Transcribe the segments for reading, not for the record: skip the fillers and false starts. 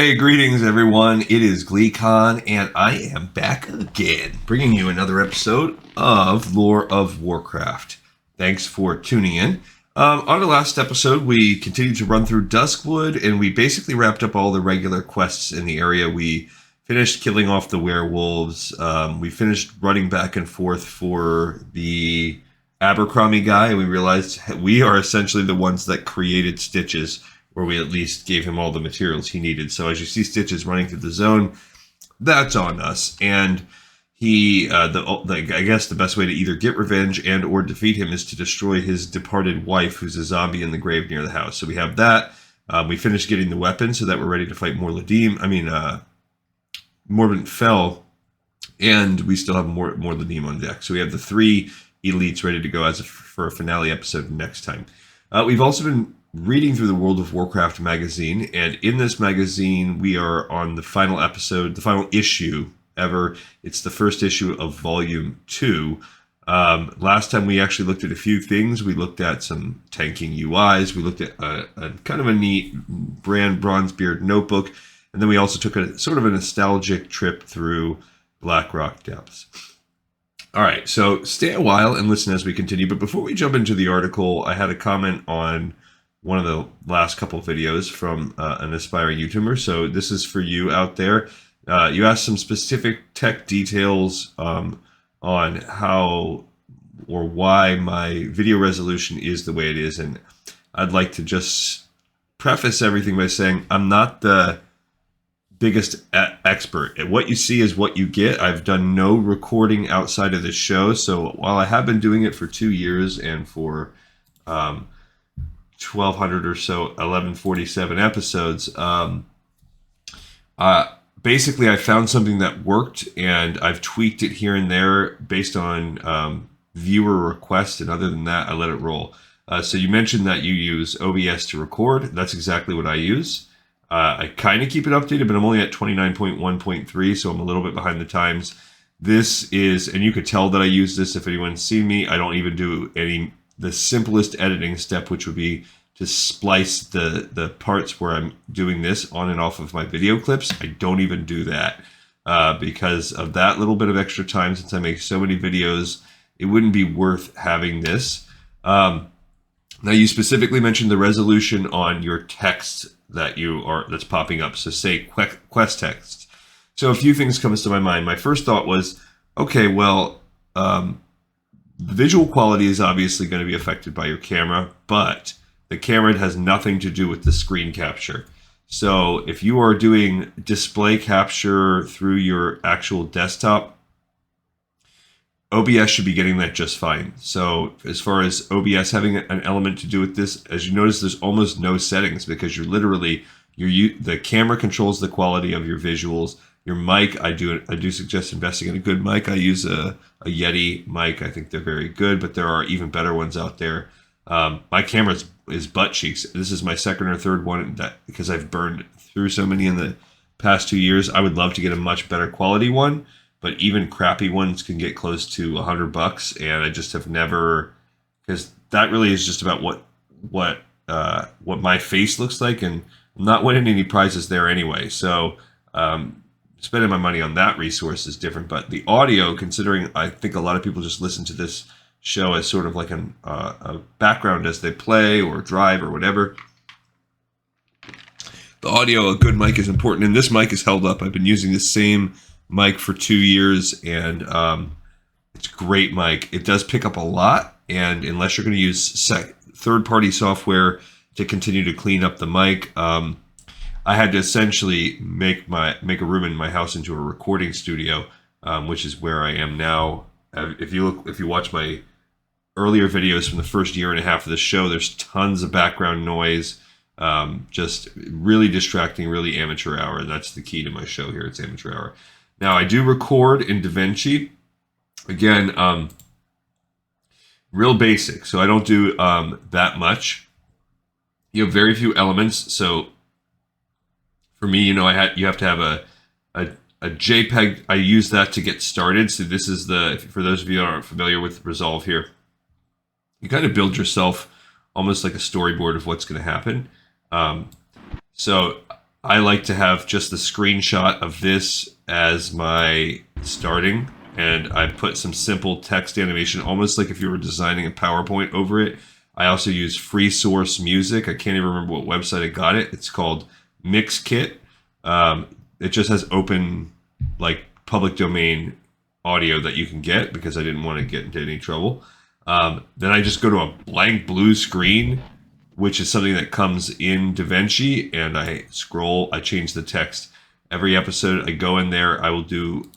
Hey, greetings everyone. It is GleeCon, and I am back again, bringing you another episode of Lore of Warcraft. Thanks for tuning in. On the last episode, we continued to run through Duskwood, and we basically wrapped up all the regular quests in the area. We finished killing off the werewolves. We finished running back and forth for the Abercrombie guy, and we realized we are essentially the ones that created Stitches, where we at least gave him all the materials he needed. So as you see Stitches running through the zone, that's on us. And he, I guess the best way to either get revenge and or defeat him is to destroy his departed wife, who's a zombie in the grave near the house. So we have that. We finished getting the weapon so that we're ready to fight Morbid Fell, and we still have more Ladim on deck. So we have the 3 elites ready to go for a finale episode next time. We've also been reading through the World of Warcraft magazine, and in this magazine we are on the final episode, the final issue ever. It's the first issue of Volume 2. Last time we actually looked at a few things. We looked at some tanking UIs. We looked at a kind of a neat brand Bronzebeard notebook, and then we also took a sort of a nostalgic trip through Blackrock Depths. All right, so stay a while and listen as we continue. But before we jump into the article, I had a comment on one of the last couple of videos from an aspiring YouTuber. So this is for you out there. You asked some specific tech details on how or why my video resolution is the way it is. And I'd like to just preface everything by saying I'm not the biggest expert. What you see is what you get. I've done no recording outside of this show. So while I have been doing it for 2 years and for 1,200 or so 1147 episodes, basically I found something that worked, and I've tweaked it here and there based on viewer requests, and other than that I let it roll. So you mentioned that you use OBS to record. That's exactly what I use. I kind of keep it updated, but I'm only at 29.1.3, so I'm a little bit behind the times. This is, and you could tell that I use this if anyone's seen me. I don't even do the simplest editing step, which would be to splice the parts where I'm doing this on and off of my video clips. I don't even do that because of that little bit of extra time. Since I make so many videos, it wouldn't be worth having this. Now, you specifically mentioned the resolution on your text that's popping up. So say quest text. So a few things comes to my mind. My first thought was, okay, well, the visual quality is obviously going to be affected by your camera, but the camera has nothing to do with the screen capture. So if you are doing display capture through your actual desktop, OBS should be getting that just fine. So as far as OBS having an element to do with this, as you notice, there's almost no settings because the camera controls the quality of your visuals. Your mic, I do suggest investing in a good mic. I use a Yeti mic. I think they're very good, but there are even better ones out there. My camera is butt cheeks. This is my second or third one because I've burned through so many in the past 2 years. I would love to get a much better quality one, but even crappy ones can get close to $100, and I just have never, because that really is just about what my face looks like, and I'm not winning any prizes there anyway. So spending my money on that resource is different. But the audio, considering I think a lot of people just listen to this show as sort of like a background as they play or drive or whatever, the audio, a good mic is important, and this mic is held up. I've been using the same mic for 2 years, and it's a great mic. It does pick up a lot, and unless you're going to use third-party software to continue to clean up the mic, I had to essentially make a room in my house into a recording studio, which is where I am now. If you watch my earlier videos from the first year and a half of the show, there's tons of background noise, just really distracting, really amateur hour. That's the key to my show here. It's amateur hour. Now, I do record in DaVinci. Again, real basic, so I don't do that much. You have very few elements, so for me, you have to have a JPEG. I use that to get started. So this is for those of you who aren't familiar with Resolve here, you kind of build yourself almost like a storyboard of what's going to happen. So I like to have just the screenshot of this as my starting, and I put some simple text animation, almost like if you were designing a PowerPoint over it. I also use free source music. I can't even remember what website I got it. It's called MixKit. It just has open, like, public domain audio that you can get because I didn't want to get into any trouble. Then I just go to a blank blue screen, which is something that comes in DaVinci, and I scroll, I change the text. Every episode I go in there, I will do,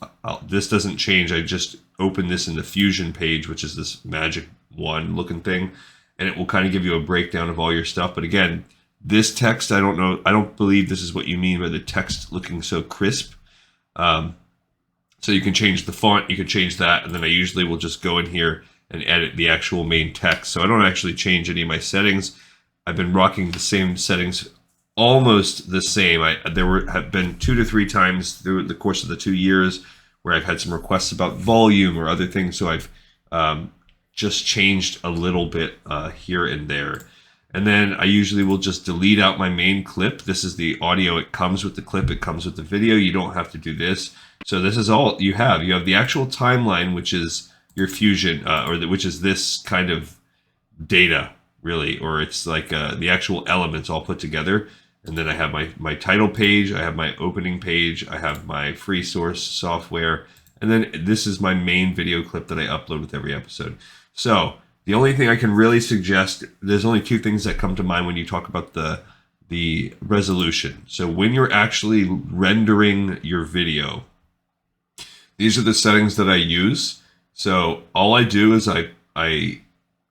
this doesn't change, I just open this in the Fusion page, which is this magic wand looking thing, and it will kind of give you a breakdown of all your stuff. But again, this text, I don't know, I don't believe this is what you mean by the text looking so crisp. So you can change the font, you can change that, and then I usually will just go in here and edit the actual main text. So I don't actually change any of my settings. I've been rocking the same settings, almost the same. Have been 2 to 3 times through the course of the 2 years where I've had some requests about volume or other things, so I've just changed a little bit here and there. And then I usually will just delete out my main clip. This is the audio. It comes with the clip. It comes with the video. You don't have to do this. So this is all you have. You have the actual timeline, which is your Fusion, which is this kind of data, really, or it's like the actual elements all put together. And then I have my title page. I have my opening page. I have my free source software. And then this is my main video clip that I upload with every episode. So the only thing I can really suggest, there's only 2 things that come to mind when you talk about the resolution. So when you're actually rendering your video, these are the settings that I use. So all I do is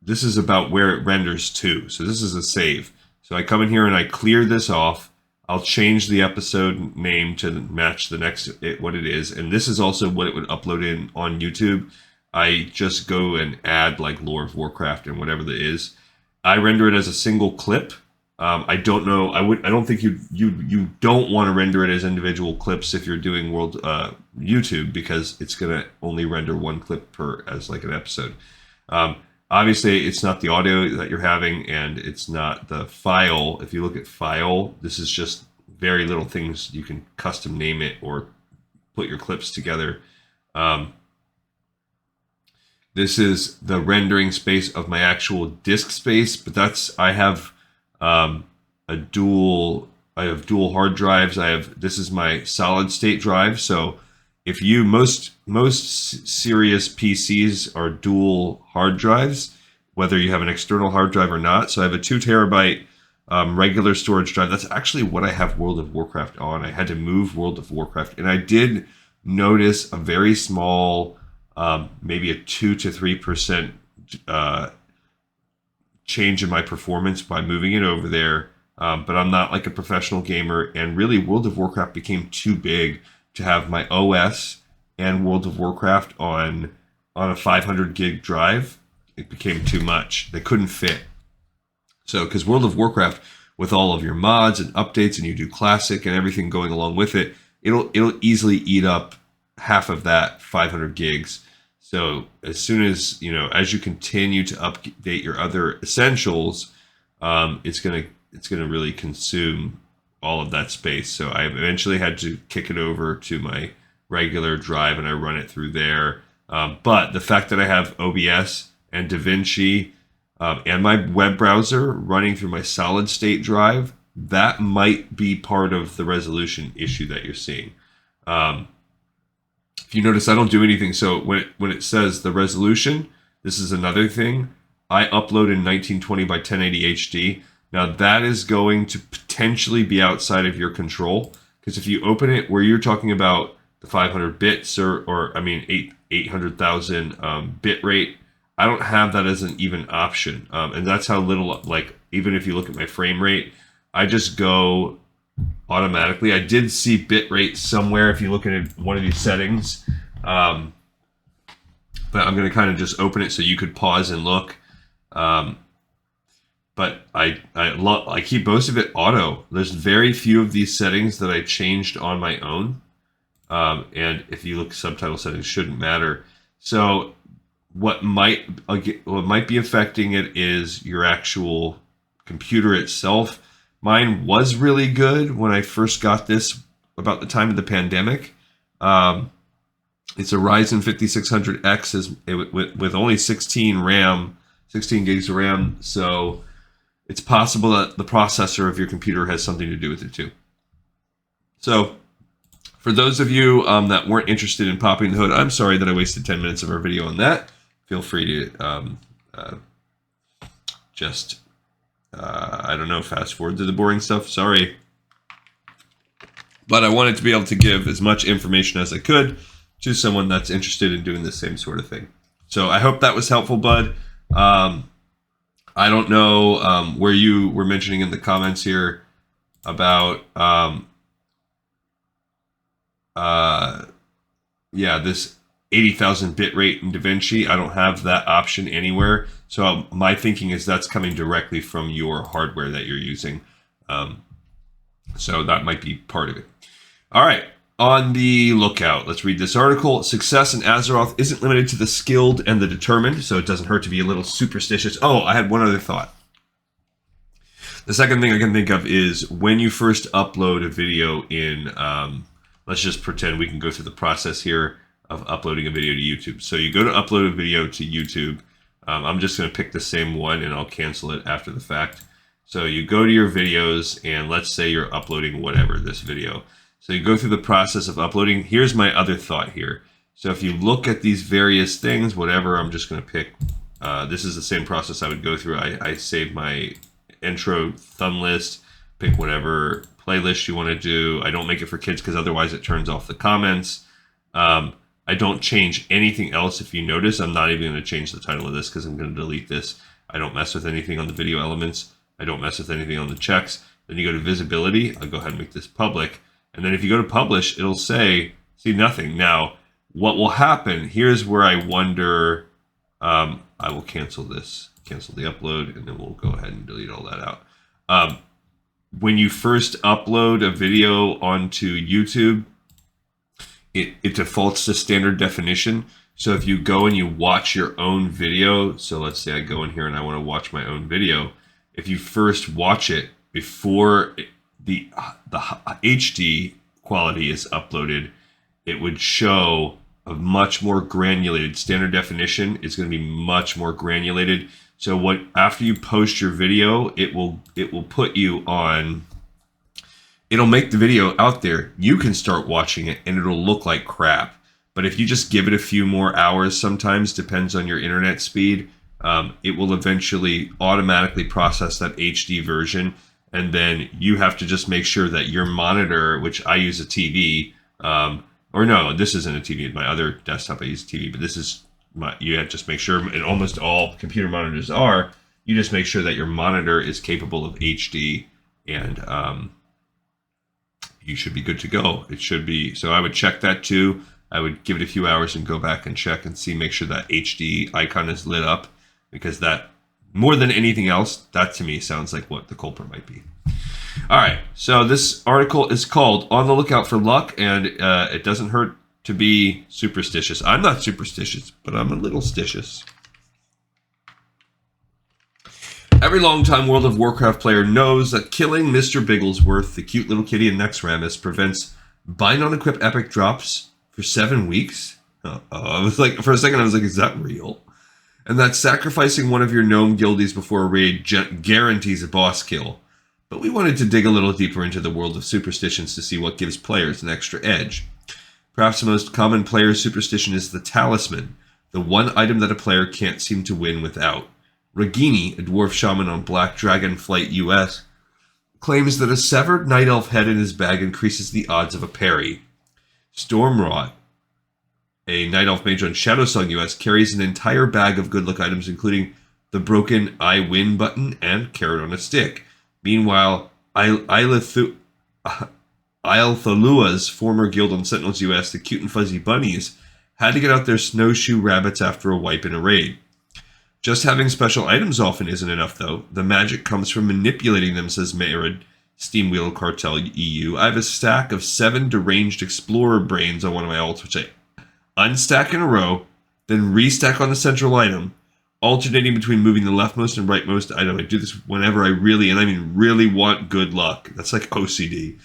this is about where it renders to. So this is a save. So I come in here and I clear this off. I'll change the episode name to match the next what it is. And this is also what it would upload in on YouTube. I just go and add like Lore of Warcraft and whatever that is. I render it as a single clip. I don't know. I don't think you don't want to render it as individual clips if you're doing YouTube, because it's gonna only render 1 clip per as like an episode. Obviously, it's not the audio that you're having, and it's not the file. If you look at file, this is just very little things. You can custom name it or put your clips together. This is the rendering space of my actual disk space, but I have dual hard drives. This is my solid state drive. So if most serious PCs are dual hard drives, whether you have an external hard drive or not. So I have a 2 terabyte regular storage drive. That's actually what I have World of Warcraft on. I had to move World of Warcraft, and I did notice a very small, maybe a 2 to 3% change in my performance by moving it over there. But I'm not like a professional gamer, and really World of Warcraft became too big to have my OS and World of Warcraft on a 500 gig drive. It became too much. They couldn't fit. So, because World of Warcraft, with all of your mods and updates, and you do classic and everything going along with it, it'll easily eat up half of that 500 gigs. So as soon as as you continue to update your other essentials, it's gonna really consume all of that space. So I eventually had to kick it over to my regular drive, and I run it through there. But the fact that I have OBS and DaVinci and my web browser running through my solid state drive, that might be part of the resolution issue that you're seeing. If you notice, I don't do anything. So when it says the resolution, this is another thing. I upload in 1920 by 1080 HD. Now that is going to potentially be outside of your control, because if you open it where you're talking about the 500 bits or 800,000 bit rate, I don't have that as an even option. And that's how little, like, even if you look at my frame rate, I just go automatically. I did see bit rate somewhere if you look at one of these settings, but I'm going to kind of just open it so you could pause and look. But I keep most of it auto. There's very few of these settings that I changed on my own, and if you look, subtitle settings shouldn't matter. So what might be affecting it is your actual computer itself. Mine was really good when I first got this about the time of the pandemic. It's a Ryzen 5600X with only 16 RAM, 16 gigs of RAM. So it's possible that the processor of your computer has something to do with it too. So for those of you that weren't interested in popping the hood, I'm sorry that I wasted 10 minutes of our video on that. Feel free to I don't know, fast forward to the boring stuff. Sorry. But I wanted to be able to give as much information as I could to someone that's interested in doing the same sort of thing. So I hope that was helpful, bud. I don't know where you were mentioning in the comments here about, this 80,000 bit rate in DaVinci. I don't have that option anywhere. So my thinking is that's coming directly from your hardware that you're using. So that might be part of it. All right. On the lookout, let's read this article. Success in Azeroth isn't limited to the skilled and the determined, so it doesn't hurt to be a little superstitious. Oh, I had one other thought. The second thing I can think of is when you first upload a video in, let's just pretend we can go through the process here of uploading a video to YouTube. So you go to upload a video to YouTube. I'm just going to pick the same one and I'll cancel it after the fact. So you go to your videos and let's say you're uploading whatever, this video. So you go through the process of uploading. Here's my other thought here. So if you look at these various things, whatever, I'm just going to pick, this is the same process I would go through. I save my intro thumb list, pick whatever playlist you want to do. I don't make it for kids because otherwise it turns off the comments. I don't change anything else. If you notice, I'm not even going to change the title of this because I'm going to delete this. I don't mess with anything on the video elements. I don't mess with anything on the checks. Then you go to visibility. I'll go ahead and make this public. And then if you go to publish, it'll say, see nothing. Now, what will happen, here's where I wonder, I will cancel this, cancel the upload, and then we'll go ahead and delete all that out. When you first upload a video onto YouTube, it defaults to standard definition. So if you go and you watch your own video, so let's say I go in here and I want to watch my own video. If you first watch it before the HD quality is uploaded, it would show a much more granulated standard definition. It's going to be much more granulated. So after you post your video, it will put you on. It'll make the video out there. You can start watching it and it'll look like crap. But if you just give it a few more hours, sometimes depends on your internet speed, it will eventually automatically process that HD version. And then you have to just make sure that your monitor, which I use a TV, or no, this isn't a TV. My other desktop I use a TV, but this is you have to just make sure, and almost all computer monitors are, you just make sure that your monitor is capable of HD, and you should be good to go. It should be, so I would check that too. I would give it a few hours and go back and check and see, make sure that HD icon is lit up, because that, more than anything else, that to me sounds like what the culprit might be. All right, so this article is called On the Lookout for Luck, and it doesn't hurt to be superstitious. I'm not superstitious, but I'm a little stitious. Every longtime World of Warcraft player knows that killing Mr. Bigglesworth, the cute little kitty in Nexramus, prevents bind on equip epic drops for 7 weeks. I was like, for a second, I was like, is that real? And that sacrificing one of your gnome guildies before a raid guarantees a boss kill. But we wanted to dig a little deeper into the world of superstitions to see what gives players an extra edge. Perhaps the most common player superstition is the talisman, the one item that a player can't seem to win without. Regini, a dwarf shaman on Black Dragon Flight US, claims that a severed night elf head in his bag increases the odds of a parry. Stormrot, a night elf mage on Shadowsong US, carries an entire bag of good luck items, including the broken I win button and carrot on a stick. Meanwhile, Ailthalua's former guild on Sentinels US, the Cute and Fuzzy Bunnies, had to get out their snowshoe rabbits after a wipe in a raid. Just having special items often isn't enough, though. The magic comes from manipulating them, says Mayrid, Steamwheel Cartel EU. I have a stack of 7 deranged explorer brains on one of my alts, which I unstack in a row, then restack on the central item. alternating between moving the leftmost and rightmost item. I do this whenever I really, and I mean really, want good luck. That's like OCD.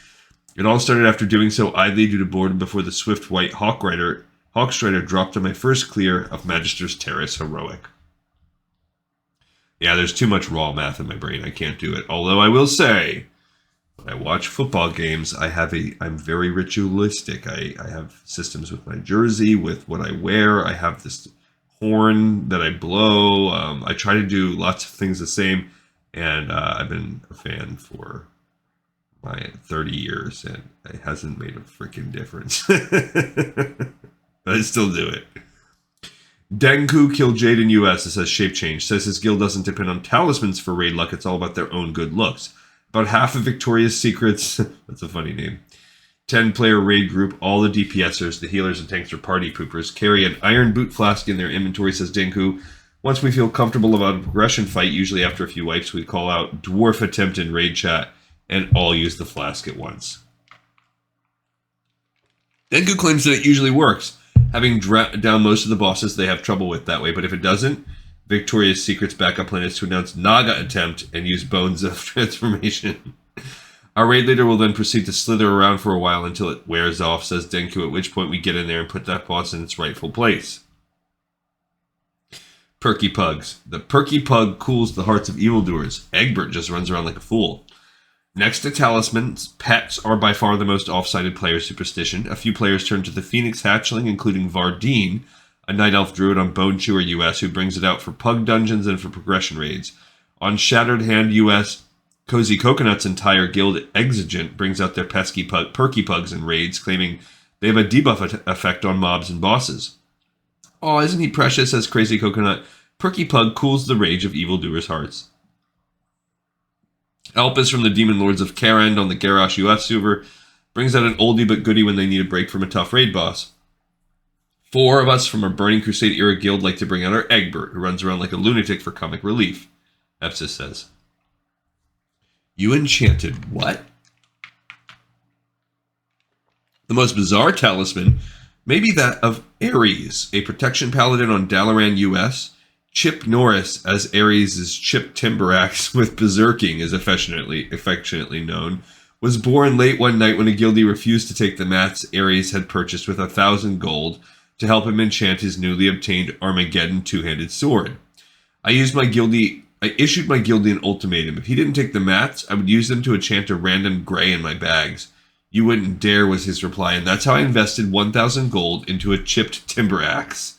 It all started after doing so idly due to boredom before the swift white Hawkstrider dropped on my first clear of Magister's Terrace Heroic. Yeah, there's too much raw math in my brain. I can't do it. Although I will say, when I watch football games, I'm very ritualistic. I have systems with my jersey, with what I wear. I have this horn that I blow. I try to do lots of things the same, and I've been a fan for my 30 years, and it hasn't made a freaking difference. But I still do it. Denku killed Jade in US. It says shape change. Says his guild doesn't depend on talismans for raid luck. It's all about their own good looks. About half of Victoria's Secret's, that's a funny name, 10-player raid group, all the DPSers, the healers and tanks are party poopers, carry an iron boot flask in their inventory, says Denku. Once we feel comfortable about a progression fight, usually after a few wipes, we call out dwarf attempt in raid chat and all use the flask at once. Denku claims that it usually works, having down most of the bosses they have trouble with that way, but if it doesn't, Victoria's Secret's backup plan is to announce Naga attempt and use Bones of Transformation. Our raid leader will then proceed to slither around for a while until it wears off, says Denku, at which point we get in there and put that boss in its rightful place. Perky Pugs. The Perky Pug cools the hearts of evildoers. Egbert just runs around like a fool. Next to talismans, pets are by far the most off-sided player superstition. A few players turn to the Phoenix Hatchling, including Vardine, a Night Elf Druid on Bone Chewer US, who brings it out for pug dungeons and for progression raids. On Shattered Hand US, Cozy Coconut's entire guild Exigent brings out their pesky Perky Pugs in raids, claiming they have a debuff effect on mobs and bosses. "Aw, isn't he precious," says Crazy Coconut. "Perky Pug cools the rage of evildoers' hearts." Elpis from the Demon Lords of Karend on the Garrosh UF server brings out an oldie but goodie when they need a break from a tough raid boss. 4 of us from our Burning Crusade era guild like to bring out our Egbert, who runs around like a lunatic for comic relief, Epsis says. You enchanted what? The most bizarre talisman may be that of Ares, a protection paladin on Dalaran US. Chip Norris, as Ares' Chip Timberaxe with Berserking is affectionately known, was born late one night when a guildie refused to take the mats Ares had purchased with 1,000 gold to help him enchant his newly obtained Armageddon two-handed sword. I issued my guildie an ultimatum. If he didn't take the mats, I would use them to enchant a random gray in my bags. You wouldn't dare, was his reply, and that's how I invested 1,000 gold into a chipped timber axe.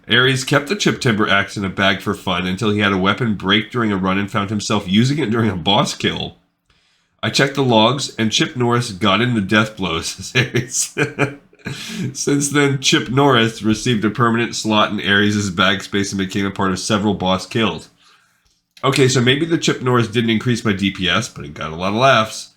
Ares kept the chipped timber axe in a bag for fun until he had a weapon break during a run and found himself using it during a boss kill. I checked the logs, and Chip Norris got in the death blows, says Ares. Since then, Chip Norris received a permanent slot in Ares' bag space and became a part of several boss kills. Okay, so maybe the Chip Norris didn't increase my DPS, but it got a lot of laughs.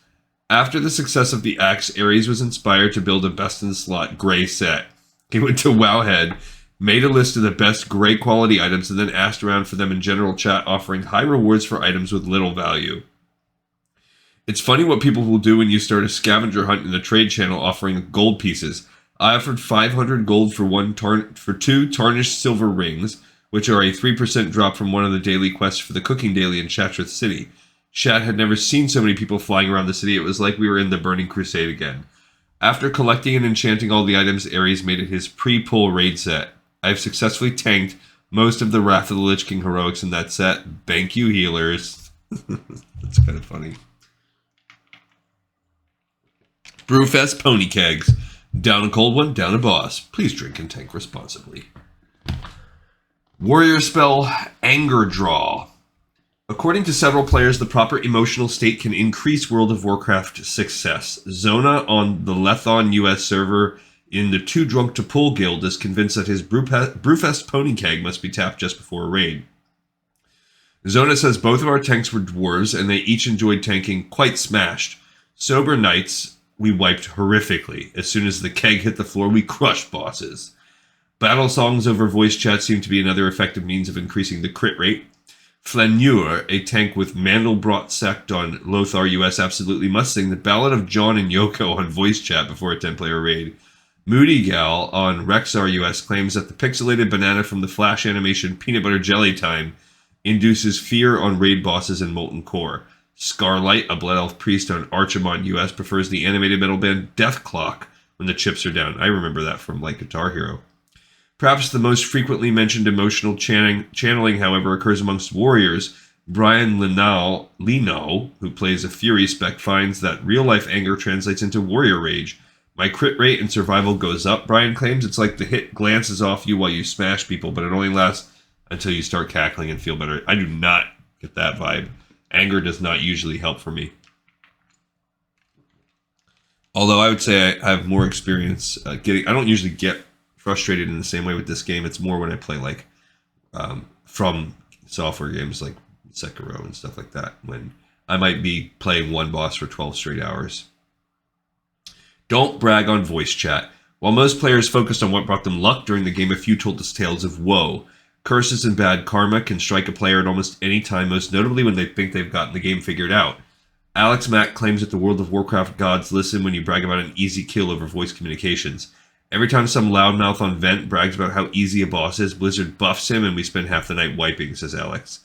After the success of the axe, Ares was inspired to build a best-in-slot gray set. He went to Wowhead, made a list of the best gray quality items, and then asked around for them in general chat, offering high rewards for items with little value. It's funny what people will do when you start a scavenger hunt in the trade channel offering gold pieces. I offered 500 gold for 2 tarnished silver rings, which are a 3% drop from one of the daily quests for the cooking daily in Chatrith City. Shat had never seen so many people flying around the city. It was like we were in the Burning Crusade again. After collecting and enchanting all the items, Ares made it his pre-pull raid set. I've successfully tanked most of the Wrath of the Lich King heroics in that set. Thank you, healers. That's kind of funny. Brewfest Pony Kegs. Down a cold one, down a boss. Please drink and tank responsibly. Warrior spell, Anger Draw. According to several players, the proper emotional state can increase World of Warcraft success. Zona on the Lethon US server in the Too Drunk to Pull guild is convinced that his Brewfest Pony Keg must be tapped just before a raid. Zona says both of our tanks were dwarves and they each enjoyed tanking quite smashed. Sober nights, we wiped horrifically. As soon as the keg hit the floor, we crushed bosses. Battle songs over voice chat seem to be another effective means of increasing the crit rate. Flaneur, a tank with Mandelbrot sect on Lothar US, absolutely must sing the Ballad of John and Yoko on voice chat before a 10-player raid. Moody Gal on Rexar US claims that the pixelated banana from the Flash animation Peanut Butter Jelly Time induces fear on raid bosses in Molten Core. Scarlight, a Blood Elf priest on Archimon US, prefers the animated metal band Death Clock when the chips are down. I remember that from like Guitar Hero. Perhaps the most frequently mentioned emotional channeling, however, occurs amongst warriors. Brian Leno, who plays a Fury spec, finds that real-life anger translates into warrior rage. My crit rate and survival goes up, Brian claims. It's like the hit glances off you while you smash people, but it only lasts until you start cackling and feel better. I do not get that vibe. Anger does not usually help for me. Although I would say I have more experience getting... I don't usually get frustrated in the same way with this game. It's more when I play like from software games like Sekiro and stuff like that, when I might be playing one boss for 12 straight hours. Don't brag on voice chat. While most players focused on what brought them luck during the game, a few told us tales of woe. Curses and bad karma can strike a player at almost any time, most notably when they think they've gotten the game figured out. Alex Mack claims that the World of Warcraft gods listen when you brag about an easy kill over voice communications. Every time some loudmouth on Vent brags about how easy a boss is, Blizzard buffs him and we spend half the night wiping, says Alex.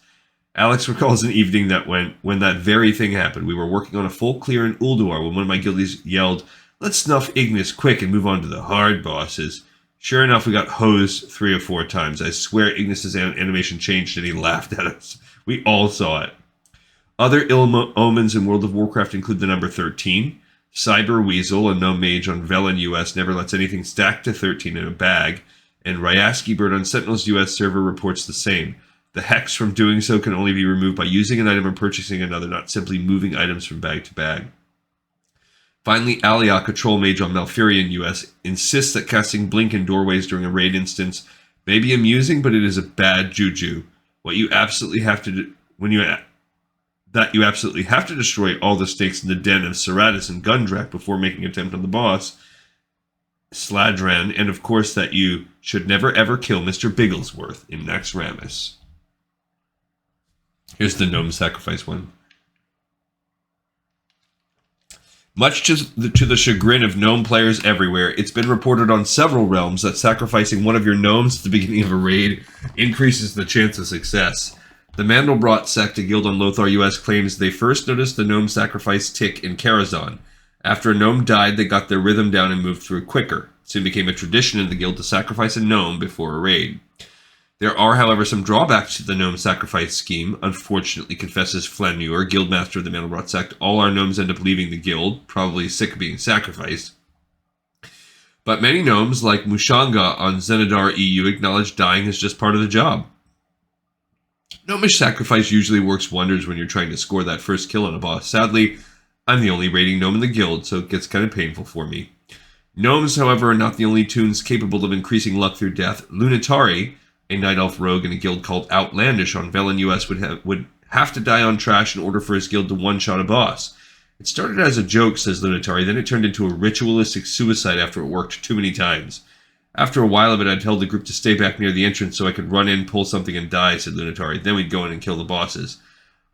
Alex recalls an evening that when that very thing happened. We were working on a full clear in Ulduar when one of my guildies yelled, "Let's snuff Ignis quick and move on to the hard bosses." Sure enough, we got hosed 3 or 4 times. I swear Ignis's animation changed and he laughed at us. We all saw it. Other ill omens in World of Warcraft include the number 13. Cyber Weasel, a gnome mage on Velen US, never lets anything stack to 13 in a bag. And Ryaski Bird on Sentinel's US server reports the same. The hex from doing so can only be removed by using an item or purchasing another, not simply moving items from bag to bag. Finally, Aliak, a troll mage on Malfurion US, insists that casting Blink in doorways during a raid instance may be amusing, but it is a bad juju. You absolutely have to destroy all the snakes in the den of Ceratus and Gundrak before making an attempt on the boss, Sladran, and of course that you should never ever kill Mr. Bigglesworth in Naxxramas. Here's the gnome sacrifice one. Much to the chagrin of gnome players everywhere, it's been reported on several realms that sacrificing one of your gnomes at the beginning of a raid increases the chance of success. The Mandelbrot sect, a guild on Lothar US, claims they first noticed the gnome sacrifice tick in Karazhan. After a gnome died, they got their rhythm down and moved through quicker. It soon became a tradition in the guild to sacrifice a gnome before a raid. There are, however, some drawbacks to the gnome sacrifice scheme. Unfortunately, confesses Flaneur, guildmaster of the Mandelbrot sect, all our gnomes end up leaving the guild, probably sick of being sacrificed. But many gnomes, like Mushanga on Zenadar EU, acknowledge dying is just part of the job. Gnomish sacrifice usually works wonders when you're trying to score that first kill on a boss. Sadly, I'm the only raiding gnome in the guild, so it gets kind of painful for me. Gnomes, however, are not the only toons capable of increasing luck through death. Lunatari, a night elf rogue in a guild called Outlandish on Velen US, would have to die on trash in order for his guild to one-shot a boss. It started as a joke, says Lunatari, then it turned into a ritualistic suicide after it worked too many times. After a while of it, I'd tell the group to stay back near the entrance so I could run in, pull something, and die, said Lunatari. Then we'd go in and kill the bosses.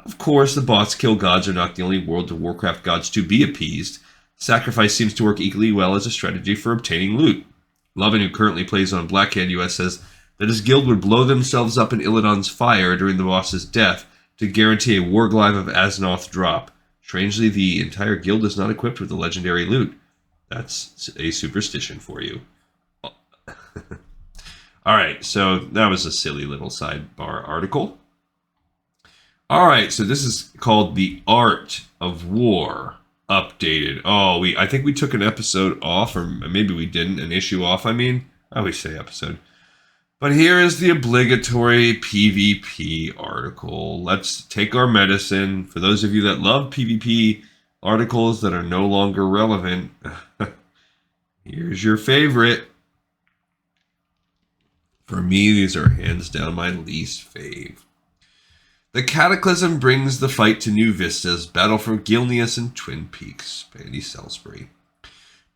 Of course, the boss kill gods are not the only World of Warcraft gods to be appeased. Sacrifice seems to work equally well as a strategy for obtaining loot. Lovin, who currently plays on Blackhand US, says that his guild would blow themselves up in Illidan's fire during the boss's death to guarantee a Warglyve of Aznoth drop. Strangely, the entire guild is not equipped with the legendary loot. That's a superstition for you. Alright, so that was a silly little sidebar article. Alright, so this is called The Art of War Updated. Oh, I think we took an episode off, or maybe we didn't, an issue off, I always say episode. But here is the obligatory PvP article. Let's take our medicine. For those of you that love PvP articles that are no longer relevant, here's your favorite. For me, these are hands down my least fave. The Cataclysm brings the fight to new vistas. Battle for Gilneas and Twin Peaks by Andy Salisbury.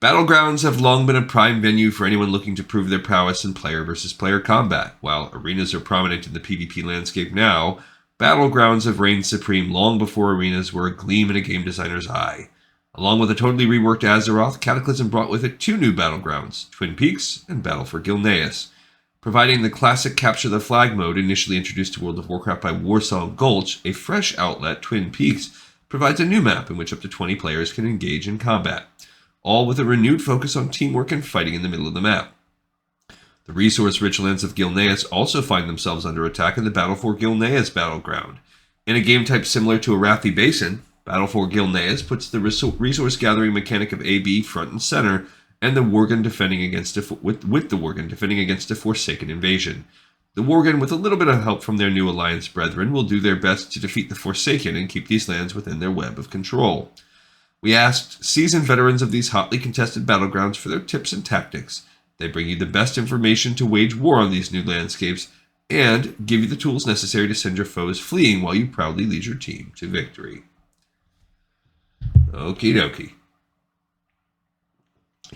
Battlegrounds have long been a prime venue for anyone looking to prove their prowess in player versus player combat. While arenas are prominent in the PvP landscape now, battlegrounds have reigned supreme long before arenas were a gleam in a game designer's eye. Along with a totally reworked Azeroth, Cataclysm brought with it 2 new battlegrounds, Twin Peaks and Battle for Gilneas. Providing the classic Capture the Flag mode initially introduced to World of Warcraft by Warsaw Gulch, a fresh outlet, Twin Peaks, provides a new map in which up to 20 players can engage in combat, all with a renewed focus on teamwork and fighting in the middle of the map. The resource-rich lands of Gilneas also find themselves under attack in the Battle for Gilneas battleground. In a game type similar to Arathi Basin, Battle for Gilneas puts the resource-gathering mechanic of AB front and center, and the Worgen defending against the Worgen defending against a Forsaken invasion. The Worgen, with a little bit of help from their new alliance brethren, will do their best to defeat the Forsaken and keep these lands within their web of control. We asked seasoned veterans of these hotly contested battlegrounds for their tips and tactics. They bring you the best information to wage war on these new landscapes and give you the tools necessary to send your foes fleeing while you proudly lead your team to victory. Okie dokie.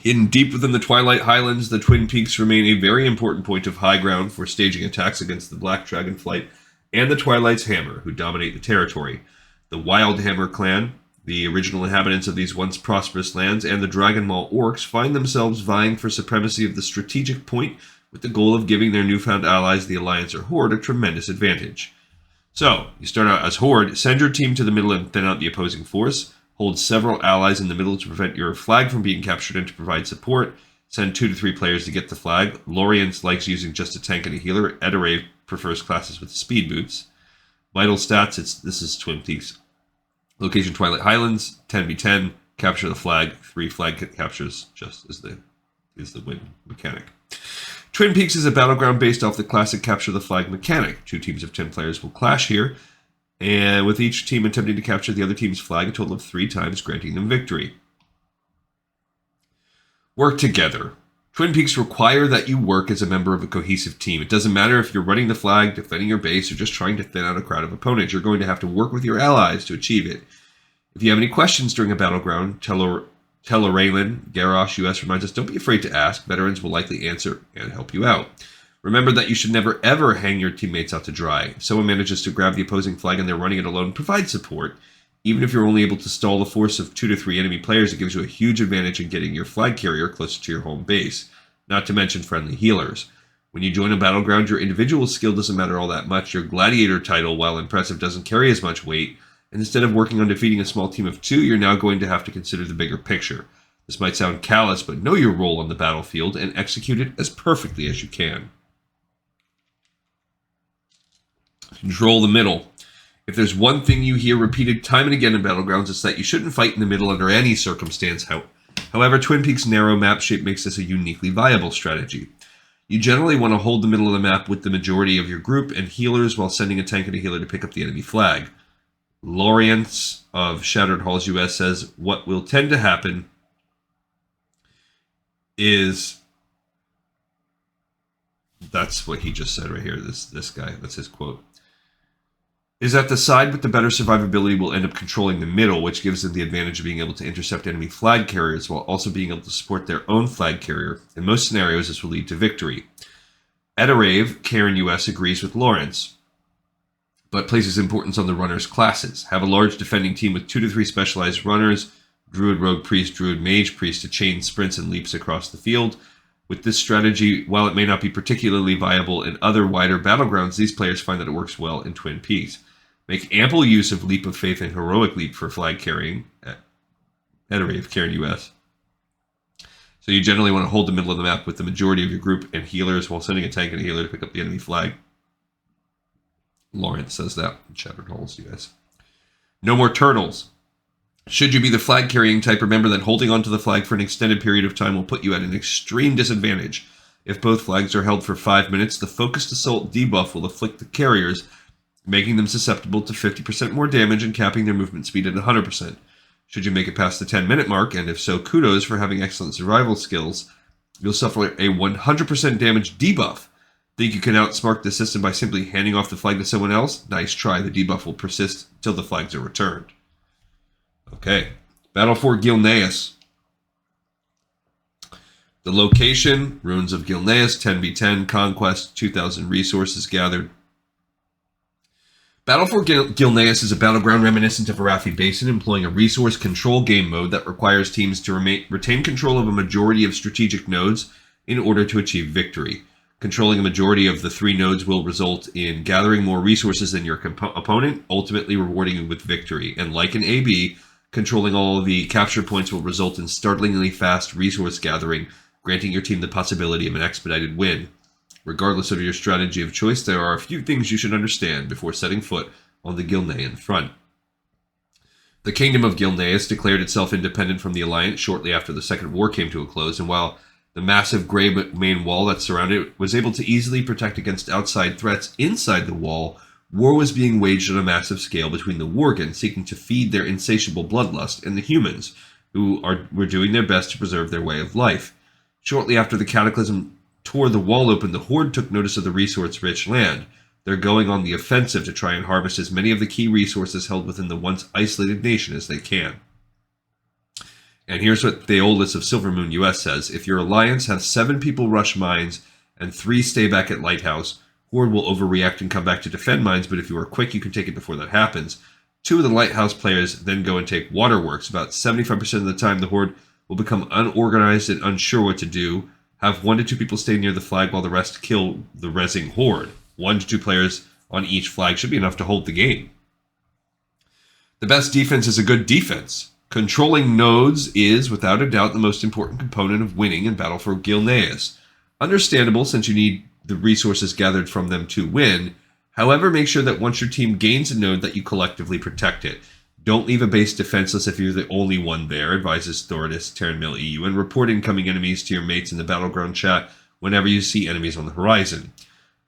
Hidden deep within the Twilight Highlands, the Twin Peaks remain a very important point of high ground for staging attacks against the Black Dragonflight and the Twilight's Hammer, who dominate the territory. The Wildhammer clan, the original inhabitants of these once prosperous lands, and the Dragonmaw orcs find themselves vying for supremacy of the strategic point with the goal of giving their newfound allies, the Alliance or Horde, a tremendous advantage. So, you start out as Horde, send your team to the middle and thin out the opposing force, hold several allies in the middle to prevent your flag from being captured and to provide support, send 2 to 3 players to get the flag. Lorience likes using just a tank and a healer. Edarave prefers classes with speed boots. Vital stats, this is Twin Peaks. Location Twilight Highlands, 10v10, capture the flag, 3 flag captures, just as the win mechanic. Twin Peaks is a battleground based off the classic capture the flag mechanic. 2 teams of 10 players will clash here, and with each team attempting to capture the other team's flag a total of 3 times, granting them victory. Work together. Twin Peaks require that you work as a member of a cohesive team. It doesn't matter if you're running the flag, defending your base, or just trying to thin out a crowd of opponents. You're going to have to work with your allies to achieve it. If you have any questions during a battleground, Raylan, Garrosh US reminds us, don't be afraid to ask. Veterans will likely answer and help you out. Remember that you should never ever hang your teammates out to dry. If someone manages to grab the opposing flag and they're running it alone, provide support. Even if you're only able to stall the force of 2 to 3 enemy players, it gives you a huge advantage in getting your flag carrier closer to your home base. Not to mention friendly healers. When you join a battleground, your individual skill doesn't matter all that much. Your gladiator title, while impressive, doesn't carry as much weight. And instead of working on defeating a small team of 2, you're now going to have to consider the bigger picture. This might sound callous, but know your role on the battlefield and execute it as perfectly as you can. Control the middle. If there's one thing you hear repeated time and again in battlegrounds, it's that you shouldn't fight in the middle under any circumstance. However, Twin Peaks' narrow map shape makes this a uniquely viable strategy. You generally want to hold the middle of the map with the majority of your group and healers while sending a tank and a healer to pick up the enemy flag. Lorience of Shattered Halls US says, what will tend to happen is... That's what he just said right here, this guy, that's his quote. Is that the side with the better survivability will end up controlling the middle, which gives them the advantage of being able to intercept enemy flag carriers while also being able to support their own flag carrier. In most scenarios, this will lead to victory. Edarave, Karen US, agrees with Lawrence, but places importance on the runners' classes. Have a large defending team with 2 to 3 specialized runners, Druid, Rogue, Priest, Druid, Mage, Priest to chain sprints and leaps across the field. With this strategy, while it may not be particularly viable in other wider battlegrounds, these players find that it works well in Twin Peaks. Make ample use of Leap of Faith and Heroic Leap for flag carrying at Edarave, Karen US. So you generally want to hold the middle of the map with the majority of your group and healers while sending a tank and a healer to pick up the enemy flag. Lawrence says that in Shattered Halls US. No more turtles. Should you be the flag carrying type, remember that holding onto the flag for an extended period of time will put you at an extreme disadvantage. If both flags are held for 5 minutes, the focused assault debuff will afflict the carriers, making them susceptible to 50% more damage and capping their movement speed at 100%. Should you make it past the 10-minute mark, and if so, kudos for having excellent survival skills, you'll suffer a 100% damage debuff. Think you can outsmart the system by simply handing off the flag to someone else? Nice try. The debuff will persist until the flags are returned. Okay. Battle for Gilneas. The location, Ruins of Gilneas, 10v10, Conquest, 2,000 resources gathered. Battle for Gilneas is a battleground reminiscent of Arathi Basin, employing a resource control game mode that requires teams to retain control of a majority of strategic nodes in order to achieve victory. Controlling a majority of the 3 nodes will result in gathering more resources than your opponent, ultimately rewarding you with victory. And like in AB, controlling all of the capture points will result in startlingly fast resource gathering, granting your team the possibility of an expedited win. Regardless of your strategy of choice, there are a few things you should understand before setting foot on the Gilnean front. The Kingdom of Gilneas declared itself independent from the Alliance shortly after the Second War came to a close, and while the massive grey main wall that surrounded it was able to easily protect against outside threats inside the wall, war was being waged on a massive scale between the Worgen, seeking to feed their insatiable bloodlust, and the humans, who were doing their best to preserve their way of life. Shortly after the Cataclysm tore the wall open, the Horde took notice of the resource-rich land. They're going on the offensive to try and harvest as many of the key resources held within the once isolated nation as they can. And here's what Theolis of Silvermoon US says: if your alliance has 7 people rush mines and 3 stay back at Lighthouse, Horde will overreact and come back to defend mines, but if you are quick, you can take it before that happens. 2 of the Lighthouse players then go and take Waterworks. About 75% of the time, the Horde will become unorganized and unsure what to do. Have 1 to 2 people stay near the flag while the rest kill the rezzing Horde. 1 to 2 players on each flag should be enough to hold the game. The best defense is a good defense. Controlling nodes is, without a doubt, the most important component of winning in Battle for Gilneas. Understandable, since you need the resources gathered from them to win. However, make sure that once your team gains a node that you collectively protect it. Don't leave a base defenseless if you're the only one there, advises Thoridus Terranmill EU, and report incoming enemies to your mates in the Battleground chat whenever you see enemies on the horizon.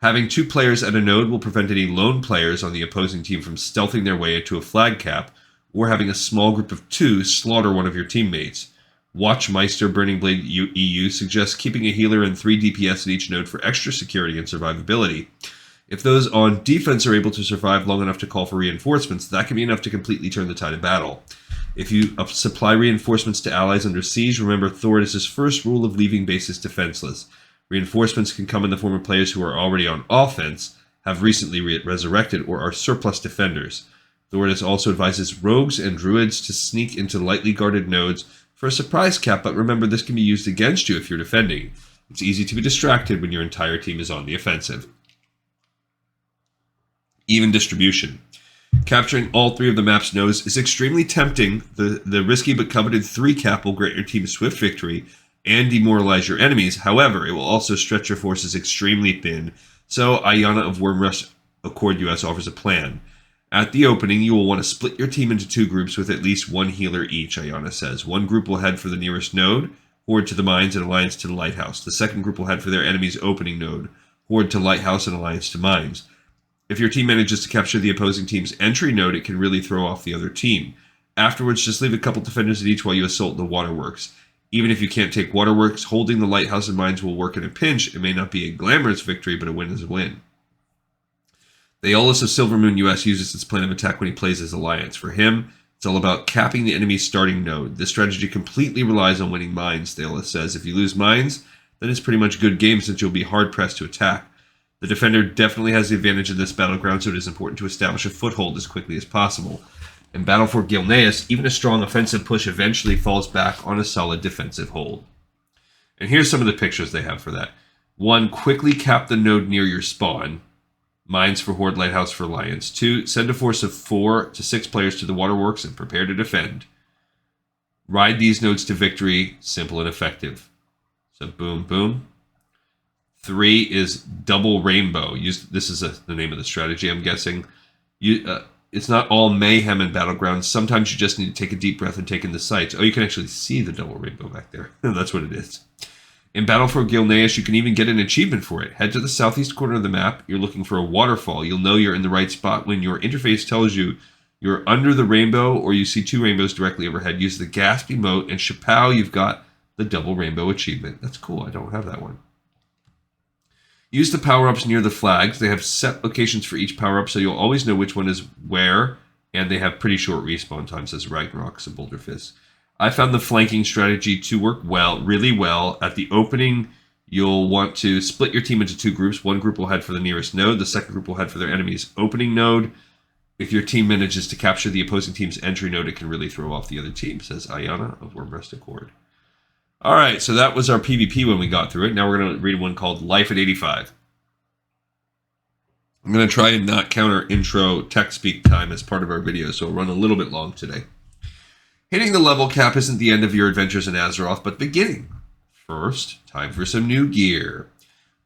Having 2 players at a node will prevent any lone players on the opposing team from stealthing their way into a flag cap, or having a small group of 2 slaughter one of your teammates. Watchmeister Burning Blade EU suggests keeping a healer and 3 DPS at each node for extra security and survivability. If those on defense are able to survive long enough to call for reinforcements, that can be enough to completely turn the tide of battle. If you supply reinforcements to allies under siege, remember Thoridus' first rule of leaving bases defenseless. Reinforcements can come in the form of players who are already on offense, have recently resurrected, or are surplus defenders. Thoridus also advises rogues and druids to sneak into lightly guarded nodes for a surprise cap, but remember this can be used against you if you're defending. It's easy to be distracted when your entire team is on the offensive. Even distribution. Capturing all 3 of the map's nodes is extremely tempting. The risky but coveted 3 cap will grant your team swift victory and demoralize your enemies. However, it will also stretch your forces extremely thin, so Ayana of Wormrush Accord US offers a plan. At the opening, you will want to split your team into 2 groups with at least 1 healer each, Ayana says. 1 group will head for the nearest node, Horde to the mines, and Alliance to the Lighthouse. The second group will head for their enemy's opening node, Horde to Lighthouse, and Alliance to mines. If your team manages to capture the opposing team's entry node, it can really throw off the other team. Afterwards, just leave a couple defenders at each while you assault the Waterworks. Even if you can't take Waterworks, holding the Lighthouse and mines will work in a pinch. It may not be a glamorous victory, but a win is a win. Theolis of Silvermoon US uses this plan of attack when he plays his Alliance. For him, it's all about capping the enemy's starting node. This strategy completely relies on winning mines, Theolis says. If you lose mines, then it's pretty much good game since you'll be hard-pressed to attack. The defender definitely has the advantage in this battleground, so it is important to establish a foothold as quickly as possible. In Battle for Gilneas, even a strong offensive push eventually falls back on a solid defensive hold. And here's some of the pictures they have for that. 1. Quickly cap the node near your spawn. Mines for Horde, Lighthouse for Alliance. 2. Send a force of 4 to 6 players to the Waterworks and prepare to defend. Ride these nodes to victory. Simple and effective. So boom, boom. 3 is double rainbow. This is the name of the strategy, I'm guessing. It's not all mayhem in Battlegrounds. Sometimes you just need to take a deep breath and take in the sights. Oh, you can actually see the double rainbow back there. That's what it is. In Battle for Gilneas, you can even get an achievement for it. Head to the southeast corner of the map. You're looking for a waterfall. You'll know you're in the right spot when your interface tells you you're under the rainbow or you see 2 rainbows directly overhead. Use the gasp emote and chapow, you've got the double rainbow achievement. That's cool. I don't have that one. Use the power-ups near the flags. They have set locations for each power-up, so you'll always know which one is where, and they have pretty short respawn times, as Ragnarok and Boulder Fist. I found the flanking strategy to work really well. At the opening, you'll want to split your team into 2 groups. 1 group will head for the nearest node. The second group will head for their enemy's opening node. If your team manages to capture the opposing team's entry node, it can really throw off the other team, says Ayana of Wormrest Accord. All right, so that was our PvP when we got through it. Now we're going to read one called Life at 85. I'm going to try and not count our intro tech speak time as part of our video, so we'll run a little bit long today. Hitting the level cap isn't the end of your adventures in Azeroth, but the beginning. First, time for some new gear.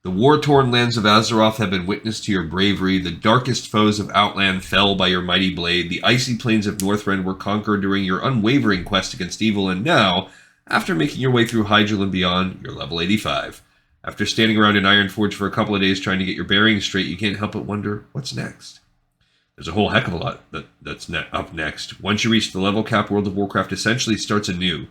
The war-torn lands of Azeroth have been witness to your bravery. The darkest foes of Outland fell by your mighty blade. The icy plains of Northrend were conquered during your unwavering quest against evil, and now, after making your way through Hyjal and beyond, you're level 85. After standing around in Ironforge for a couple of days trying to get your bearings straight, you can't help but wonder, what's next? There's a whole heck of a lot that's up next. Once you reach the level cap, World of Warcraft essentially starts anew.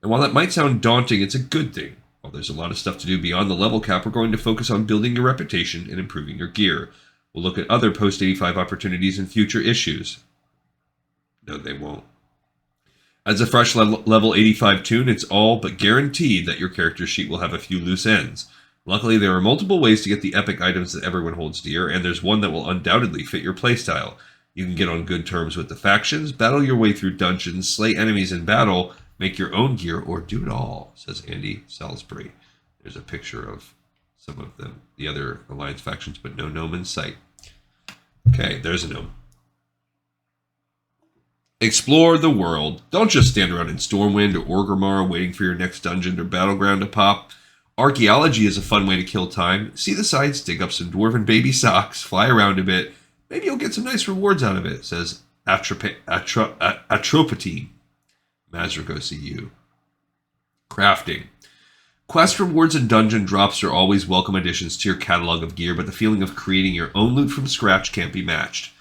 And while that might sound daunting, it's a good thing. While there's a lot of stuff to do beyond the level cap, we're going to focus on building your reputation and improving your gear. We'll look at other post-85 opportunities in future issues. No, they won't. As a fresh level 85 toon, it's all but guaranteed that your character sheet will have a few loose ends. Luckily, there are multiple ways to get the epic items that everyone holds dear, and there's one that will undoubtedly fit your playstyle. You can get on good terms with the factions, battle your way through dungeons, slay enemies in battle, make your own gear, or do it all, says Andy Salisbury. There's a picture of some of the other Alliance factions, but no gnome in sight. Okay, there's a gnome. Explore the world. Don't just stand around in Stormwind or Orgrimmar waiting for your next dungeon or battleground to pop. Archaeology is a fun way to kill time. See the sights, dig up some dwarven baby socks, fly around a bit. Maybe you'll get some nice rewards out of it, says Atropatine. Mazrigo CU. Crafting. Quest rewards and dungeon drops are always welcome additions to your catalog of gear, but the feeling of creating your own loot from scratch can't be matched.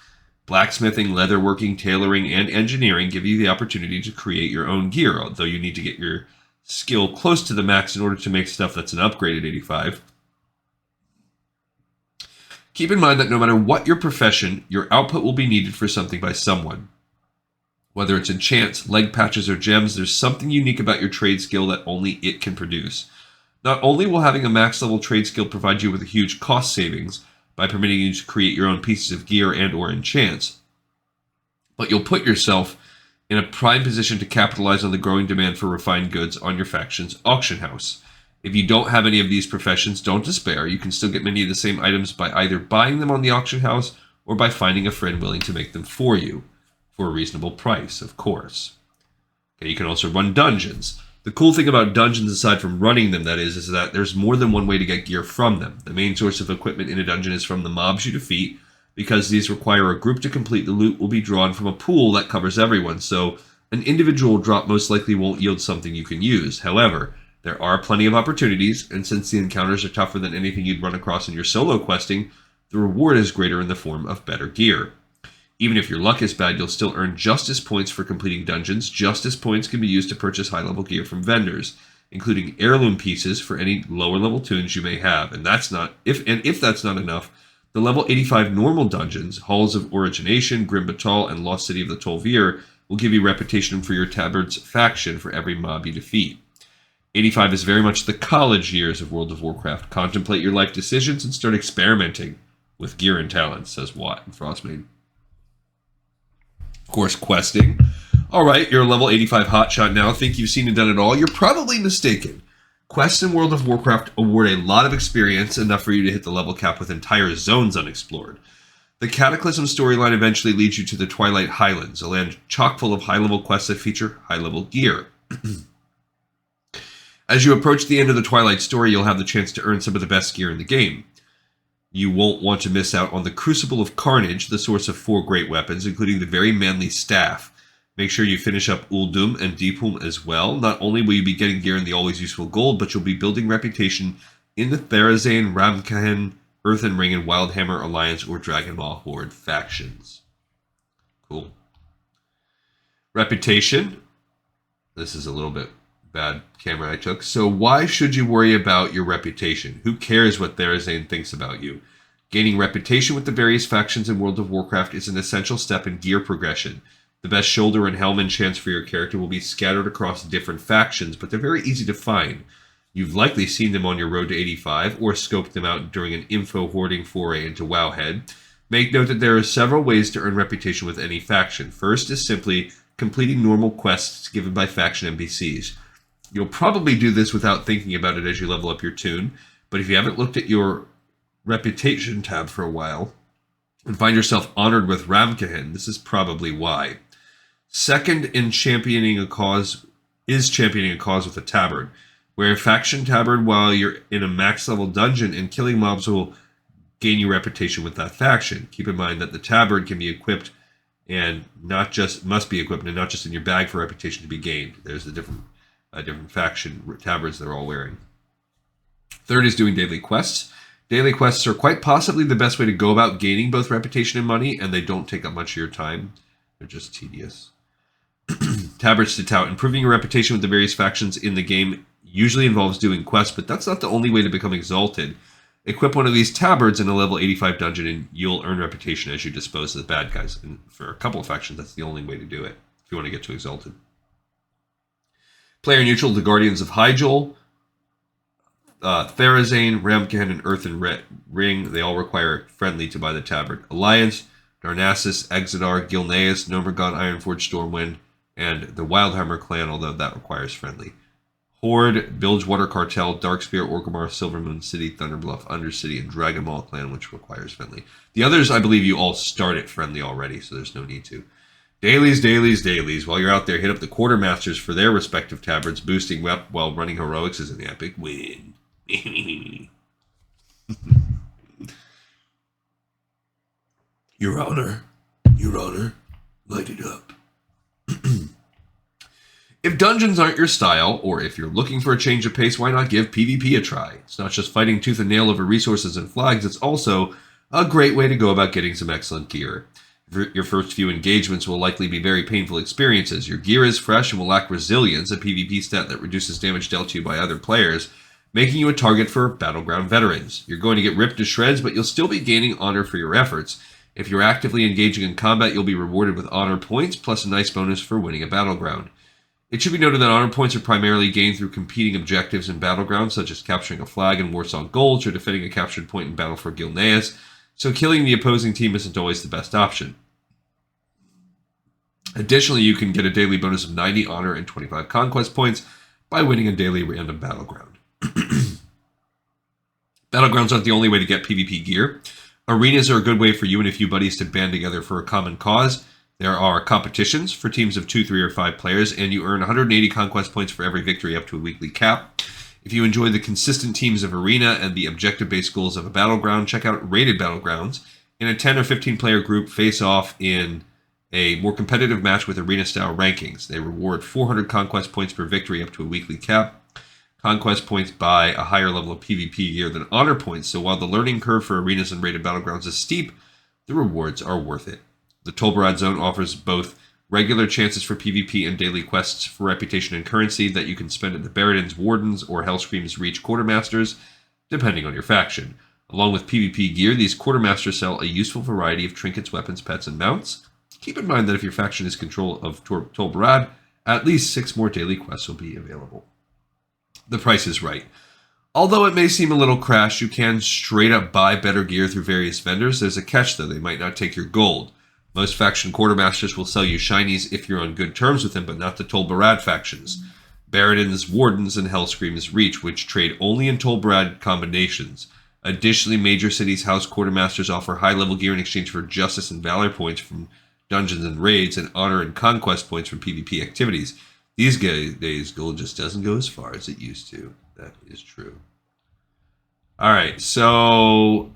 Blacksmithing, leatherworking, tailoring, and engineering give you the opportunity to create your own gear, although you need to get your skill close to the max in order to make stuff that's an upgrade at 85. Keep in mind that no matter what your profession, your output will be needed for something by someone. Whether it's enchants, leg patches, or gems, there's something unique about your trade skill that only it can produce. Not only will having a max level trade skill provide you with a huge cost savings by permitting you to create your own pieces of gear and or enchants, but you'll put yourself in a prime position to capitalize on the growing demand for refined goods on your faction's auction house. If you don't have any of these professions, don't despair. You can still get many of the same items by either buying them on the auction house or by finding a friend willing to make them for you, for a reasonable price, of course. Okay, you can also run dungeons. The cool thing about dungeons, aside from running them, that is that there's more than one way to get gear from them. The main source of equipment in a dungeon is from the mobs you defeat. Because these require a group to complete, the loot will be drawn from a pool that covers everyone, so an individual drop most likely won't yield something you can use. However, there are plenty of opportunities, and since the encounters are tougher than anything you'd run across in your solo questing, the reward is greater in the form of better gear. Even if your luck is bad, you'll still earn Justice points for completing dungeons. Justice points can be used to purchase high-level gear from vendors, including heirloom pieces for any lower-level toons you may have. And if that's not enough, the level 85 normal dungeons, Halls of Origination, Grim Batal, and Lost City of the Tol'vir will give you reputation for your tabard's faction for every mob you defeat. 85 is very much the college years of World of Warcraft. Contemplate your life decisions and start experimenting with gear and talents, says Watt and Frostmaid. Of course, questing. Alright, you're a level 85 hotshot now. Think you've seen and done it all? You're probably mistaken. Quests in World of Warcraft award a lot of experience, enough for you to hit the level cap with entire zones unexplored. The Cataclysm storyline eventually leads you to the Twilight Highlands, a land chock full of high-level quests that feature high-level gear. As you approach the end of the Twilight story, you'll have the chance to earn some of the best gear in the game. You won't want to miss out on the Crucible of Carnage, the source of 4 great weapons, including the very manly staff. Make sure you finish up Uldum and Deepum as well. Not only will you be getting gear in the always useful gold, but you'll be building reputation in the Therazane, Ramkahan, Earthen Ring, and Wildhammer Alliance or Dragonmaw Horde factions. Cool. Reputation. This is a little bit bad camera I took. So why should you worry about your reputation? Who cares what Therazane thinks about you? Gaining reputation with the various factions in World of Warcraft is an essential step in gear progression. The best shoulder and helm enchants for your character will be scattered across different factions, but they're very easy to find. You've likely seen them on your road to 85, or scoped them out during an info hoarding foray into Wowhead. Make note that there are several ways to earn reputation with any faction. First is simply completing normal quests given by faction NPCs. You'll probably do this without thinking about it as you level up your toon, but if you haven't looked at your reputation tab for a while and find yourself honored with Ramkahin, this is probably why. Second, in championing a cause with a tabard, where a faction tabard while you're in a max level dungeon, and killing mobs will gain you reputation with that faction. Keep in mind that the tabard can be equipped and must be equipped and not just in your bag for reputation to be gained. There's the different faction tabards they're all wearing. Third is doing daily quests. Daily quests are quite possibly the best way to go about gaining both reputation and money, and they don't take up much of your time. They're just tedious. Tabards to tout. Improving your reputation with the various factions in the game usually involves doing quests, but that's not the only way to become exalted. Equip one of these tabards in a level 85 dungeon and you'll earn reputation as you dispose of the bad guys. And for a couple of factions, that's the only way to do it if you want to get to exalted. Player neutral, the Guardians of Hyjal, Therazane, Ramkahin, and Earthen Ring, they all require friendly to buy the tabard. Alliance, Darnassus, Exodar, Gilneas, Nomergon, Ironforge, Stormwind, and the Wildhammer clan, although that requires friendly. Horde, Bilgewater Cartel, Darkspear, Orgrimmar, Silvermoon City, Thunderbluff, Undercity, and Dragonmaw clan, which requires friendly. The others, I believe you all start at friendly already, so there's no need to. Dailies, dailies, dailies. While you're out there, hit up the Quartermasters for their respective tabards. Boosting Wep while running heroics is an epic win. Your Honor, light it up. If dungeons aren't your style, or if you're looking for a change of pace, why not give PvP a try? It's not just fighting tooth and nail over resources and flags, it's also a great way to go about getting some excellent gear. Your first few engagements will likely be very painful experiences. Your gear is fresh and will lack resilience, a PvP stat that reduces damage dealt to you by other players, making you a target for battleground veterans. You're going to get ripped to shreds, but you'll still be gaining honor for your efforts. If you're actively engaging in combat, you'll be rewarded with honor points, plus a nice bonus for winning a battleground. It should be noted that honor points are primarily gained through competing objectives in battlegrounds, such as capturing a flag in Warsaw Gulch or defending a captured point in battle for Gilneas, so killing the opposing team isn't always the best option. Additionally, you can get a daily bonus of 90 honor and 25 conquest points by winning a daily random battleground. Battlegrounds aren't the only way to get PvP gear. Arenas are a good way for you and a few buddies to band together for a common cause. There are competitions for teams of 2, 3, or 5 players, and you earn 180 conquest points for every victory up to a weekly cap. If you enjoy the consistent teams of Arena and the objective-based goals of a battleground, check out Rated Battlegrounds. In a 10 or 15 player group, face off in a more competitive match with Arena-style rankings. They reward 400 conquest points per victory up to a weekly cap. Conquest points buy a higher level of PvP gear than honor points, so while the learning curve for Arenas and Rated Battlegrounds is steep, the rewards are worth it. The Tolbarad Zone offers both regular chances for PvP and daily quests for reputation and currency that you can spend at the Baradin's Wardens or Hellscream's Reach Quartermasters, depending on your faction. Along with PvP gear, these Quartermasters sell a useful variety of trinkets, weapons, pets, and mounts. Keep in mind that if your faction is control of Tolbarad, at least 6 more daily quests will be available. The price is right. Although it may seem a little crash, you can straight up buy better gear through various vendors. There's a catch though, they might not take your gold. Most faction quartermasters will sell you shinies if you're on good terms with them, but not the Tolbarad factions. Baradin's Wardens and Hellscream's Reach, which trade only in Tolbarad combinations. Additionally, major cities' house quartermasters offer high-level gear in exchange for justice and valor points from dungeons and raids, and honor and conquest points from PvP activities. These days, gold just doesn't go as far as it used to. That is true. All right, so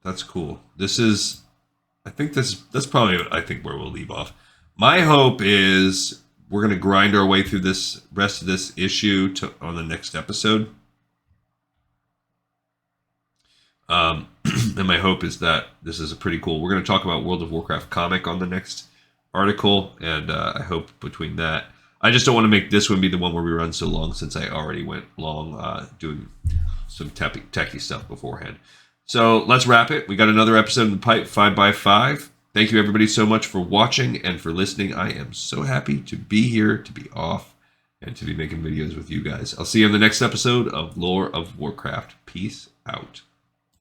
that's cool. That's probably where we'll leave off. My hope is we're going to grind our way through this rest of this issue on the next episode. And my hope is that this is a pretty cool. We're going to talk about World of Warcraft comic on the next article, and I hope between that, I just don't want to make this one be the one where we run so long, since I already went long doing some techie stuff beforehand. So let's wrap it. We got another episode in the pipe, 5x5. Thank you everybody so much for watching and for listening. I am so happy to be here, to be off, and to be making videos with you guys. I'll see you on the next episode of Lore of Warcraft. Peace out.